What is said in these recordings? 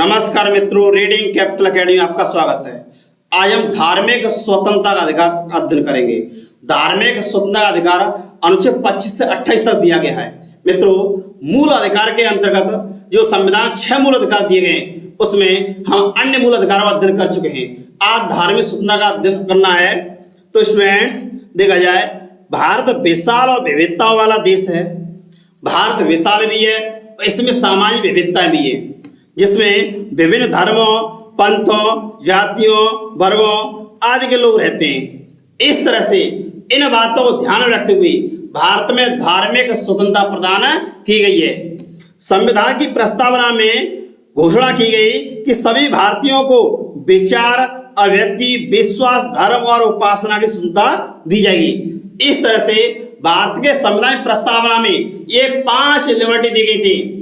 नमस्कार मित्रों, reading capital academy में आपका स्वागत है। आज हम धार्मिक स्वतंत्रता का अधिकार अध्ययन करेंगे। धार्मिक स्वतंत्रता का अधिकार अनुच्छेद 25 से 28 तक दिया गया है। मित्रों, मूल अधिकार के अंतर्गत जो संविधान 6 मूल अधिकार दिए गए हैं, उसमें हम अन्य मूल अधिकारों का अध्ययन कर चुके हैं। आज धार्मिक स्वतंत्रता का अध्ययन करना है। तो स्टूडेंट्स, देखा जाए, भारत विशाल और विविधताओं वाला देश है। भारत विशाल भी है, इसमें सामाजिक विविधताएं भी है, जिसमें विभिन्न धर्मों, पंथों, जातियों, वर्गों आदि के लोग रहते हैं। इस तरह से इन बातों को ध्यान में रखते हुए भारत में धार्मिक स्वतंत्रता प्रदान की गई है। संविधान की प्रस्तावना में घोषणा की गई कि सभी भारतीयों को विचार, अभिव्यक्ति, विश्वास, धर्म और उपासना की स्वतंत्रता दी जाएगी। इस तरह से भारत के संविधान प्रस्तावना में ये 5 लिबर्टी दी गई थी।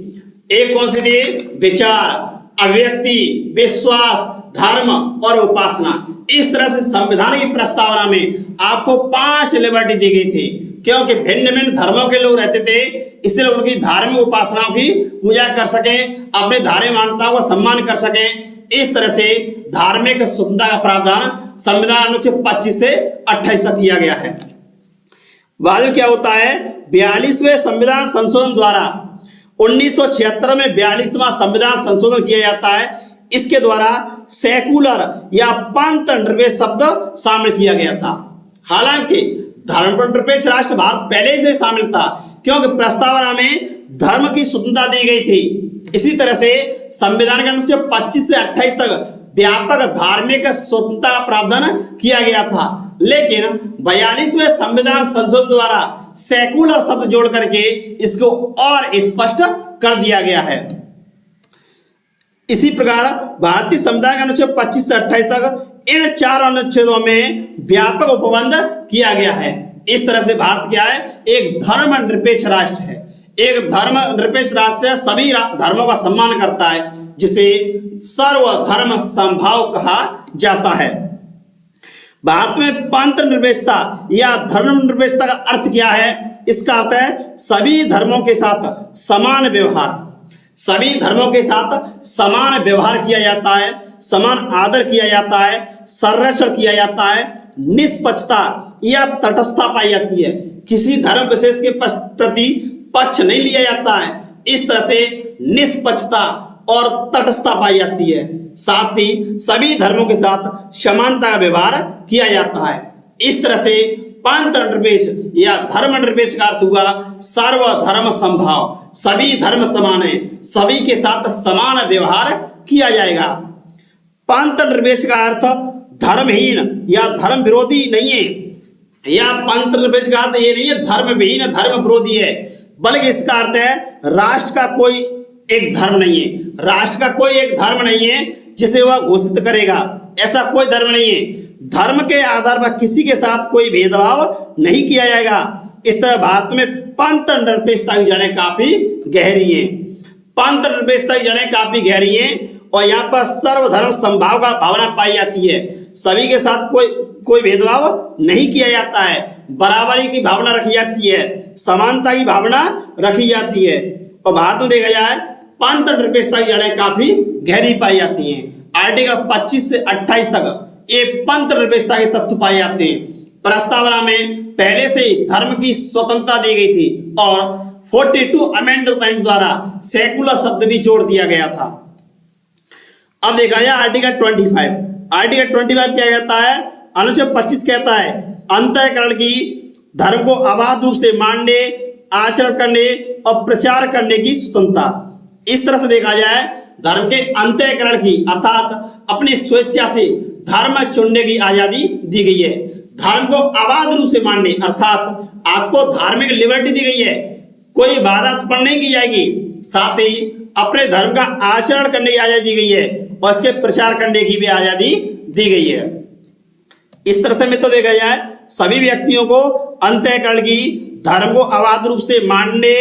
एक कौन सी थी? विचार, अभिव्यक्ति, विश्वास, धर्म और उपासना। इस तरह से संविधान की प्रस्तावना में आपको 5 लिबर्टी दी गई थी, क्योंकि भिन्न भिन्न धर्मों के लोग रहते थे, इसलिए उनकी धार्मिक उपासनाओं की पूजा कर सकें, अपने धार्मिक मान्यताओं का सम्मान कर सकें। इस तरह से धार्मिक स्वतंत्रता का प्रावधान संविधान अनुच्छेद 25 से 28 तक किया गया है। बाद में क्या होता है? 42वें संविधान संशोधन द्वारा 1976 में 42वां संविधान संशोधन किया जाता है। इसके द्वारा सेकुलर या पंथ निरपेक्ष शब्द शामिल किया गया था। हालांकि धर्मनिरपेक्ष राष्ट्र भारत पहले से शामिल था, क्योंकि प्रस्तावना में धर्म की स्वतंत्रता दी गई थी। इसी तरह से संविधान के अनुच्छेद 25 से 28 तक व्यापक धार्मिक स्वतंत्रता का प्रावधान किया गया था, लेकिन 42वें संविधान संशोधन द्वारा सेकुलर शब्द जोड़ करके इसको और स्पष्ट कर दिया गया है। इसी प्रकार भारतीय संविधान के अनुच्छेद 25 से 28 तक इन 4 अनुच्छेदों में व्यापक उपबंध किया गया है। इस तरह से भारत क्या है? एक धर्मनिरपेक्ष राष्ट्र है। एक धर्मनिरपेक्ष राष्ट्र सभी धर्मों का सम्मान करता है, जिसे सर्वधर्म समभाव कहा जाता है। भारत में पंथ निरपेक्षता या धर्म निरपेक्षता का अर्थ क्या है? इसका अर्थ है सभी धर्मों के साथ समान व्यवहार। सभी धर्मों के साथ समान व्यवहार किया जाता है, समान आदर किया जाता है, संरक्षण किया जाता है, निष्पक्षता या तटस्थता पाई जाती है। किसी धर्म विशेष के प्रति पक्ष नहीं लिया जाता है। इस तरह से निष्पक्षता और तटस्थता पाई जाती है। साथ ही सभी धर्मों के साथ समानता का व्यवहार किया जाता है। इस तरह से पंथ निरपेक्ष या धर्म निरपेक्ष का अर्थ हुआ सर्वधर्म समभाव। सभी धर्म समान है, सभी के साथ समान व्यवहार किया जाएगा। पंथ निरपेक्ष का अर्थ धर्महीन या धर्म विरोधी नहीं है, या पंथ निरपेक्ष का अर्थ ये नहीं है धर्म विहीन, धर्म विरोधी है, बल्कि इसका अर्थ है राष्ट्र का कोई एक धर्म नहीं है। राष्ट्र का कोई एक धर्म नहीं है जिसे वह घोषित करेगा। ऐसा कोई धर्म नहीं है। धर्म के आधार पर किसी के साथ कोई भेदभाव नहीं किया जाएगा। इस तरह भारत में पंथ निरपेक्षता की जड़ें काफी गहरी हैं। पंथ निरपेक्षता की जड़ें काफी गहरी हैं और यहाँ पर सर्वधर्म समभाव का भावना पाई जाती है। सभी के साथ कोई भेदभाव नहीं किया जाता है। बराबरी की भावना रखी जाती है, समानता की भावना रखी जाती है। और भारत में देखा जाए पंथ निरपेक्षता की जड़ें काफी गहरी पाई जाती हैं। आर्टिकल 25 से 28 तक ये पंथ निरपेक्षता के तत्व पाए जाते हैं। प्रस्तावना में पहले से ही धर्म की स्वतंत्रता दी गई थी और 42 अमेंडमेंट द्वारा सेकुलर शब्द भी जोड़ दिया गया था। अब देखा जाए आर्टिकल 25। आर्टिकल 25 क्या कहता है? अनुच्छेद 25 कहता है अंतःकरण की धर्म को अबाध रूप से मानने, आचरण करने और प्रचार करने की स्वतंत्रता। इस तरह से देखा जाए धर्म के अंतःकरण की अर्थात अपनी स्वेच्छा से धर्म चुनने की आजादी दी गई है। धर्म को अबाध रूप से मानने अर्थात आपको धार्मिक लिबर्टी दी गई है, कोई बाधा उत्पन्न नहीं की जाएगी। साथ ही अपने धर्म का आचरण करने की आजादी दी गई है और इसके प्रचार करने की भी आजादी दी गई है। इस तरह से मित्रों देखा जाए सभी व्यक्तियों को अंतःकरण की धर्म को अबाध रूप से मानने,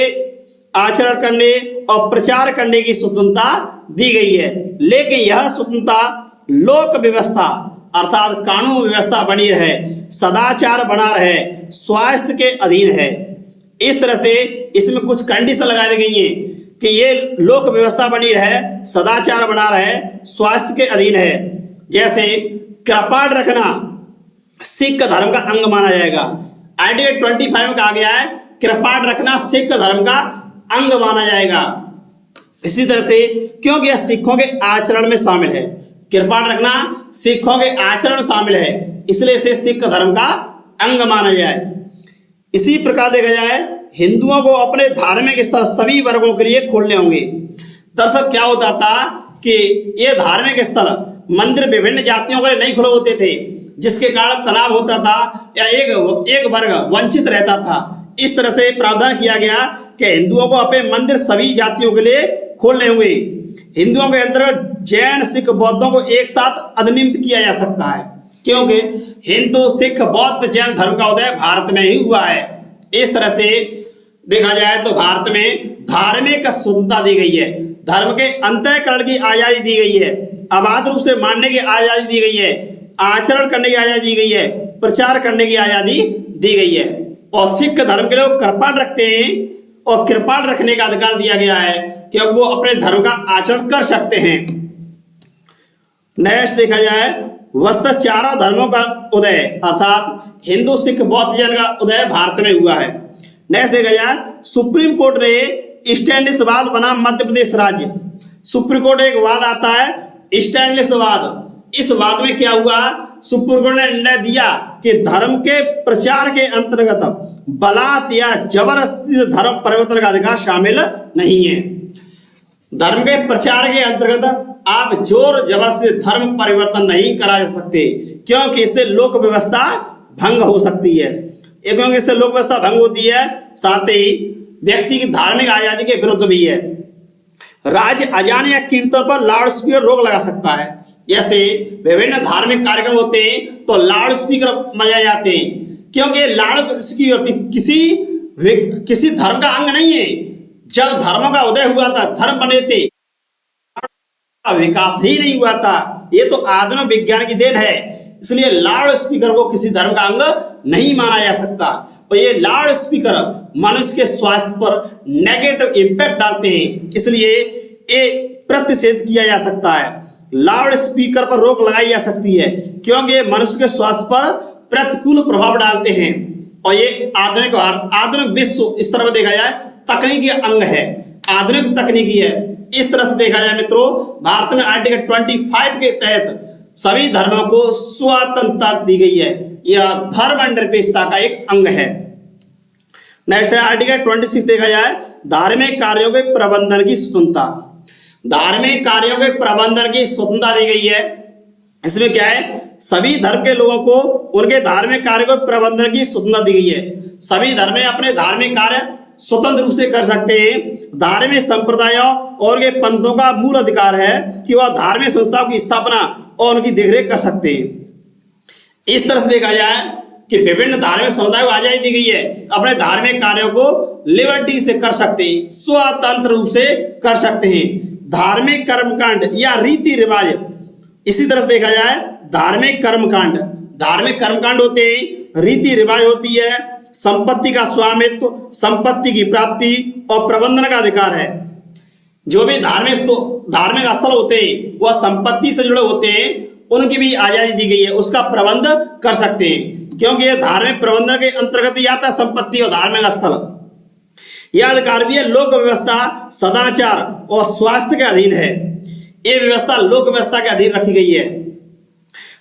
आचरण करने और प्रचार करने की स्वतंत्रता दी गई है, लेकिन यह स्वतंत्रता लोक व्यवस्था अर्थात कानून व्यवस्था बनी रहे, सदाचार बना रहे, स्वास्थ्य के अधीन है। इस तरह से इसमें कुछ कंडीशन लगा दी गई हैं कि ये लोक व्यवस्था बनी रहे, सदाचार बना रहे, स्वास्थ्य के अधीन है। जैसे कृपाण रखना सिख धर्म का अंग माना जाएगा। आर्टिकल 25 में कहा गया है कृपाण रखना सिख धर्म का अंग माना जाएगा। इसी तरह से क्योंकि यह सिखों के आचरण में शामिल है, कृपाण रखना सिखों के आचरण में शामिल है, इसलिए इसे सिख धर्म का अंग माना जाए। इसी प्रकार देखा जाए हिंदुओं को अपने धार्मिक स्थल सभी वर्गों के लिए खोलने होंगे। दरअसल क्या होता था कि ये धार्मिक स्थल मंदिर विभिन्न जातियों के लिए नहीं खुले होते थे, जिसके कारण तनाव होता था या एक वर्ग वंचित रहता था। इस तरह से प्रावधान किया गया कि हिंदुओं को अपने मंदिर सभी जातियों के लिए खोलने होंगे। हिंदुओं के अंतर्गत जैन सिख बौद्धों को एक साथ अधिनियमित किया जा सकता है, क्योंकि हिंदू सिख बौद्ध जैन धर्म का उदय भारत में ही हुआ है। इस तरह से देखा जाए तो भारत में धार्मिक स्वतंत्रता दी गई है, धर्म के अंतःकरण की आजादी दी गई है, अबाध रूप से मानने की आजादी दी गई है, आचरण करने की आजादी दी गई है, प्रचार करने की आजादी दी गई है। और सिख धर्म के लोग कृपाण रखते हैं और कृपाण रखने का अधिकार दिया गया है कि वो अपने धर्म का आचरण कर सकते हैं। नेक्स्ट देखा जाए वस्तु चारों धर्मों का उदय अर्थात हिंदू सिख बौद्ध जैन का उदय भारत में हुआ है। नेक्स्ट देखा जाए सुप्रीम कोर्ट ने स्टैंडिश वाद बना मध्य प्रदेश राज्य। सुप्रीम कोर्ट एक वाद आता है स्टैंडिश वाद। इस वाद में क्या हुआ, सुप्रीम कोर्ट ने निर्णय दिया कि धर्म के प्रचार के अंतर्गत बलात् या जबरदस्ती धर्म परिवर्तन का अधिकार शामिल नहीं है। धर्म के प्रचार के अंतर्गत आप जोर जबरदस्ती धर्म परिवर्तन नहीं करा जा सकते, क्योंकि इससे लोक व्यवस्था भंग हो सकती है। क्योंकि इससे लोक व्यवस्था भंग होती है, साथ ही व्यक्ति की धार्मिक आजादी के विरुद्ध भी है। राज्य अजान या कीर्तन पर लाउड स्पीकर रोक लगा सकता है। जैसे विभिन्न धार्मिक कार्यक्रम होते हैं तो लाउड स्पीकर बजाए जाते हैं, क्योंकि लाउड किसी धर्म का अंग नहीं है। जब धर्मों का उदय हुआ था, धर्म बने थे, विकास ही नहीं हुआ था। ये तो आधुनिक विज्ञान की देन है, इसलिए लाउड स्पीकर को किसी धर्म का अंग नहीं माना जा सकता। और ये लाउड स्पीकर मनुष्य के स्वास्थ्य पर नेगेटिव इंपैक्ट डालते हैं, इसलिए ये प्रतिषेध किया जा सकता है। लाउड स्पीकर पर रोक लगाई जा सकती है, क्योंकि मनुष्य के स्वास्थ्य पर प्रतिकूल प्रभाव डालते हैं। और ये आधुनिक विश्व इस तरह देखा जाए तकनीकी अंग है, आधुनिक तकनीकी है। इस तरह से देखा जाए मित्रों, भारत में आर्टिकल 25 के तहत सभी धर्मों को स्वतंत्रता दी गई है। यह धर्मनिरपेक्षता का एक अंग है। नेक्स्ट है आर्टिकल 26 देखा जाए धार्मिक कार्यों के प्रबंधन की स्वतंत्रता। धार्मिक कार्यों के प्रबंधन की स्वतंत्रता दी गई है। इसमें क्या है, सभी धर्म के लोगों को उनके धार्मिक कार्यों के प्रबंधन की स्वतंत्रता दी गई है। सभी धर्म में अपने धार्मिक कार्य स्वतंत्र रूप से कर सकते हैं। धार्मिक संप्रदायों और के पंथों का मूल अधिकार है कि वह धार्मिक संस्थाओं की स्थापना और उनकी देखरेख कर सकते हैं। इस तरह से देखा जाए कि विभिन्न धार्मिक समुदायों को आजादी दी गई है, अपने धार्मिक कार्यों को लिबर्टी से कर सकते हैं, स्वतंत्र रूप से कर सकते हैं। धार्मिक कर्मकांड या रीति रिवाज, इसी तरह से देखा जाए धार्मिक कर्मकांड होते हैं, रीति रिवाज होती है, संपत्ति का स्वामित्व, संपत्ति की प्राप्ति और प्रबंधन का अधिकार है। जो भी धार्मिक स्थल होते हैं वह संपत्ति से जुड़े होते हैं, उनकी भी आजादी दी गई है, उसका प्रबंध कर सकते हैं, क्योंकि यह धार्मिक प्रबंधन के अंतर्गत ही आता है संपत्ति और धार्मिक स्थल। यह अधिकार भी है लोक व्यवस्था, सदाचार और स्वास्थ्य के अधीन है। यह व्यवस्था लोक व्यवस्था के अधीन रखी गई है।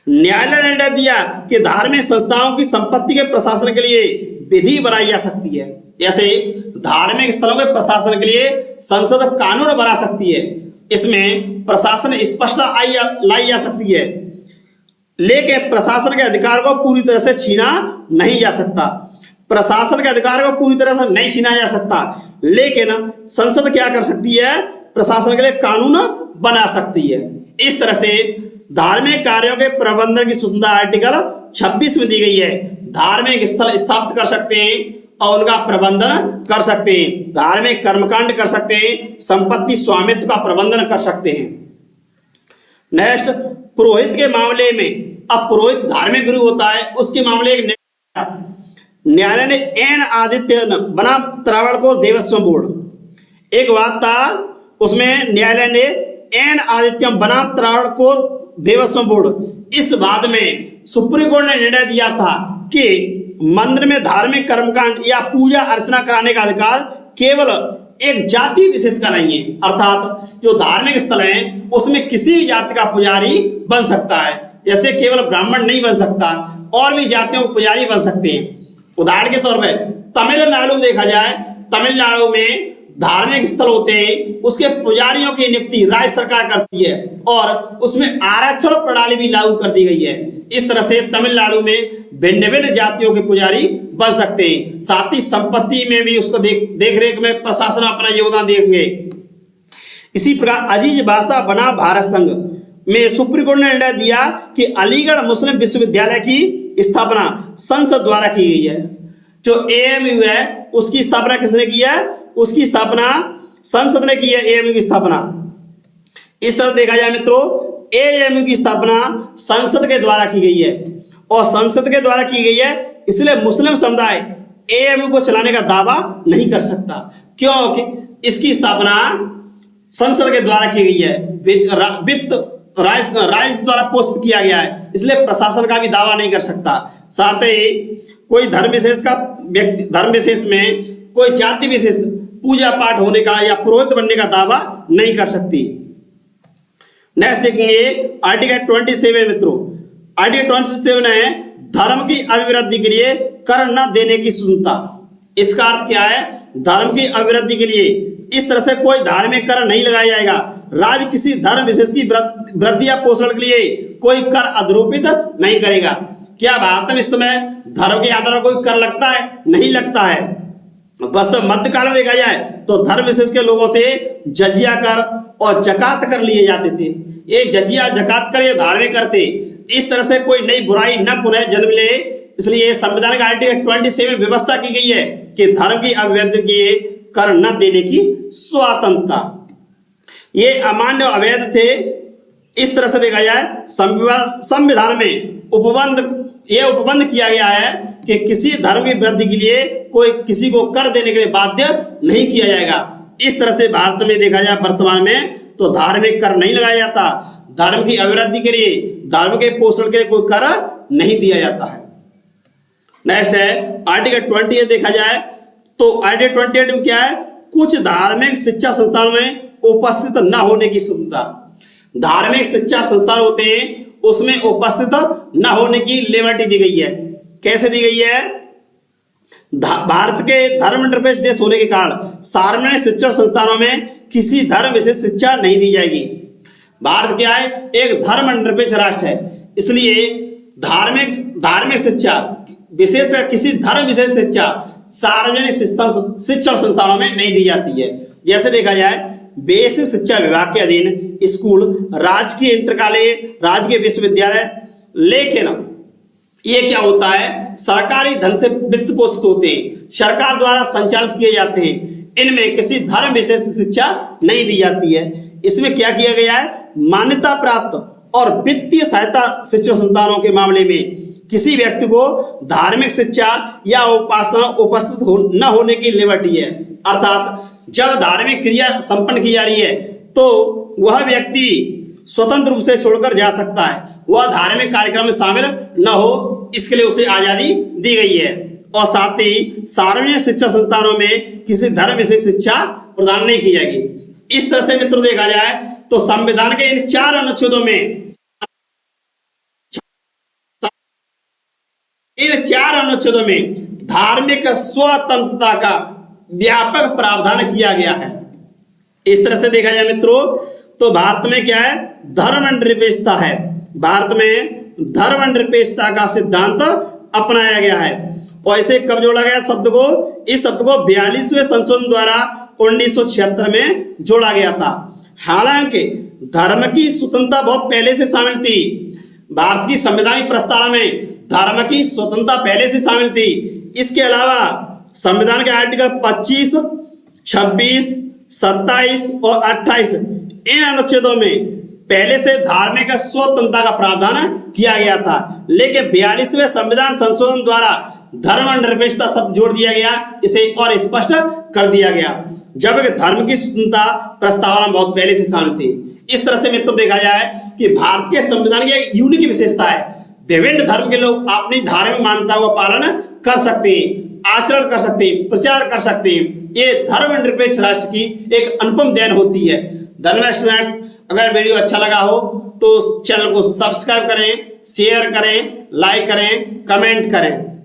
न्यायालय ने निर्णय दिया कि धार्मिक संस्थाओं की संपत्ति के प्रशासन के लिए विधि बनाई जा सकती है। जैसे धार्मिक स्थलों के प्रशासन के लिए संसद कानून बना सकती है, इसमें प्रशासन स्पष्टता लाई जा सकती है, लेकिन प्रशासन के अधिकार को पूरी तरह से छीना नहीं जा सकता। प्रशासन के अधिकार को पूरी तरह से नहीं छीना जा सकता, लेकिन संसद क्या कर सकती है, प्रशासन के लिए कानून बना सकती है। इस तरह से धार्मिक कार्यों के प्रबंधन की स्वतंत्रता आर्टिकल 26 में दी गई है। धार्मिक स्थल स्थापित कर सकते हैं और उनका प्रबंधन कर सकते हैं, धार्मिक कर्मकांड कर सकते हैं, संपत्ति स्वामित्व का प्रबंधन कर सकते हैं। नेक्स्ट, पुरोहित के मामले में, अब पुरोहित धार्मिक गुरु होता है, उसके मामले एक न्यायालय ने एन आदित्य बनाम त्रावणकोर देवस्थान बोर्ड, एक वाद था, उसमें न्यायालय ने एन आदित्यम बनाम त्रावणकोर देवस्थान बोर्ड, इस वाद में सुप्रीम कोर्ट ने निर्णय दिया था कि मंदिर में धार्मिक कर्मकांड या पूजा अर्चना कराने का अधिकार केवल एक जाति विशेष का नहीं है, अर्थात जो धार्मिक स्थल है उसमें किसी भी जाति का पुजारी बन सकता है, जैसे केवल ब्राह्मण नहीं बन सकता, और भी जातियों के पुजारी बन सकते हैं। उदाहरण के तौर पर तमिलनाडु देखा जाए, तमिलनाडु में धार्मिक स्थल होते हैं, उसके पुजारियों की नियुक्ति राज्य सरकार करती है और उसमें आरक्षण प्रणाली भी लागू कर दी गई है। इस तरह से तमिलनाडु में भिन्न भिन्न जातियों के पुजारी बन सकते हैं। साथ ही संपत्ति में भी उसको देख रेख में प्रशासन अपना योगदान देंगे। इसी प्रकार अजीज भाषा बना भारत संघ में सुप्रीम कोर्ट ने निर्णय दिया कि अलीगढ़ मुस्लिम विश्वविद्यालय की स्थापना संसद द्वारा की गई है। जो AMU है उसकी स्थापना किसने की है? उसकी स्थापना संसद ने की है, AMU की स्थापना। इस तरह देखा जाए मित्रों, AMU की स्थापना संसद के द्वारा की गई है और संसद के द्वारा की गई है, इसलिए मुस्लिम समुदाय AMU को चलाने का दावा नहीं कर सकता, क्योंकि इसकी स्थापना संसद के द्वारा की गई है, वित्त राज्य द्वारा पोषित किया गया है, इसलिए प्रशासन का भी दावा नहीं कर सकता। साथ ही कोई धर्म विशेष का व्यक्ति, धर्म विशेष में कोई जाति विशेष पूजा पाठ होने का या पुरोहित बनने का दावा नहीं कर सकती। नेक्स्ट देखेंगे आर्टिकल 27 मित्रों। आर्टिकल 27 है धर्म की अभिवृद्धि के लिए कर न देने की स्वतंत्रता। इसका अर्थ क्या है? धर्म की अभिवृद्धि के लिए इस तरह से कोई धार्मिक कर नहीं लगाया जाएगा। राज्य किसी धर्म विशेष की वृद्धि या पोषण के लिए कोई कर आरोपित नहीं करेगा। क्या भारत में इस समय धर्म के आधार पर कोई कर लगता है? नहीं लगता है। बस तो मध्यकाल में देखा जाए तो धर्म विशेष के लोगों से जजिया कर और जकात कर लिए जाते थे। ये जजिया जकात कर ये धार्मिक करते, इस तरह से कोई नई बुराई न पुनः जन्म ले, इसलिए संविधान का आर्टिकल 27 में व्यवस्था की गई है कि धर्म की अभिवृद्धि के लिए कर न देने की स्वतंत्रता। ये अमान्य अवैध थे। इस तरह से देखा जाए संविधान में उपबंध किया गया है कि किसी धर्म की वृद्धि के लिए कोई किसी को कर देने के लिए बाध्य नहीं किया जाएगा। इस तरह से भारत में देखा जाए वर्तमान में तो धार्मिक कर नहीं लगाया जाता। धर्म की अभिवृद्धि के लिए, धर्म के पोषण के लिए कोई कर नहीं दिया जाता है। नेक्स्ट है आर्टिकल 28 देखा जाए तो आर्टिकल 28 में क्या है? कुछ धार्मिक शिक्षा संस्थानों में उपस्थित न होने की स्वतंत्रता। धार्मिक शिक्षा संस्थान होते हैं उसमें उपस्थित न होने की लिबर्टी दी गई है। कैसे दी गई है? भारत के धर्मनिरपेक्ष देश होने के कारण सार्वजनिक शिक्षण संस्थानों में किसी धर्म विशेष शिक्षा नहीं दी जाएगी। भारत क्या है? एक धर्मनिरपेक्ष राष्ट्र है, इसलिए धार्मिक शिक्षा विशेषकर किसी धर्म विशेष शिक्षा सार्वजनिक शिक्षण संस्थानों में नहीं दी जाती है। जैसे देखा जाए बेसिक शिक्षा विभाग के अधीन स्कूल, राजकीय इंटर कॉलेज, राजकीय विश्वविद्यालय, लेकिन ये क्या होता है? सरकारी धन से वित्त पोषित होते हैं, सरकार द्वारा संचालित किए जाते हैं। इनमें किसी धर्म विशेष शिक्षा नहीं दी जाती है। इसमें क्या किया गया है? मान्यता प्राप्त और वित्तीय सहायता शिक्षण संस्थानों के मामले में किसी व्यक्ति को धार्मिक शिक्षा या उपासना उपस्थित न होने की लिबर्टी है। अर्थात जब धार्मिक क्रिया संपन्न की जा रही है तो वह व्यक्ति स्वतंत्र रूप से छोड़कर जा सकता है, वह धार्मिक कार्यक्रम में शामिल न हो, इसके लिए उसे आजादी दी गई है। और साथ ही सार्वजनिक शिक्षा संस्थानों में किसी धर्म विशेष शिक्षा प्रदान नहीं की जाएगी। इस तरह से मित्रों देखा जाए तो संविधान के इन 4 अनुच्छेदों में धार्मिक स्वतंत्रता का व्यापक प्रावधान किया गया है। इस तरह से देखा जाए मित्रों तो भारत में क्या है? धर्मनिरपेक्षता है। भारत में धर्मनिरपेक्षता का सिद्धांत अपनाया गया है। और इसे कब जोड़ा गया शब्द को? इस शब्द को 42वें संशोधन द्वारा 1976 में जोड़ा गया था। हालांकि धर्म की स्वतंत्रता बहुत पहले से शामिल थी। भारत की संवैधानिक प्रस्तावना में धर्म की स्वतंत्रता पहले से शामिल थी। इसके अलावा संविधान के आर्टिकल 25, 26, 27 और 28 इन अनुच्छेदों में पहले से धार्मिक स्वतंत्रता का प्रावधान किया गया था, लेकिन 42वें संविधान संशोधन द्वारा धर्मनिरपेक्षता शब्द जोड़ दिया गया, इसे और स्पष्ट कर दिया गया। जबकि धर्म की स्वतंत्रता प्रस्तावना बहुत पहले से शामिल थी। इस तरह से मित्रों देखा जाए कि भारत के संविधान की एक यूनिक विशेषता है, विभिन्न धर्म के लोग अपनी धार्मिक मान्यताओं का पालन कर सकते हैं, आचरण कर सकते हैं, प्रचार कर सकते हैं। ये धर्मनिरपेक्ष राष्ट्र की एक अनुपम देन होती है। धन्यवाद स्टूडेंट्स, अगर वीडियो अच्छा लगा हो तो चैनल को सब्सक्राइब करें, शेयर करें, लाइक करें, कमेंट करें।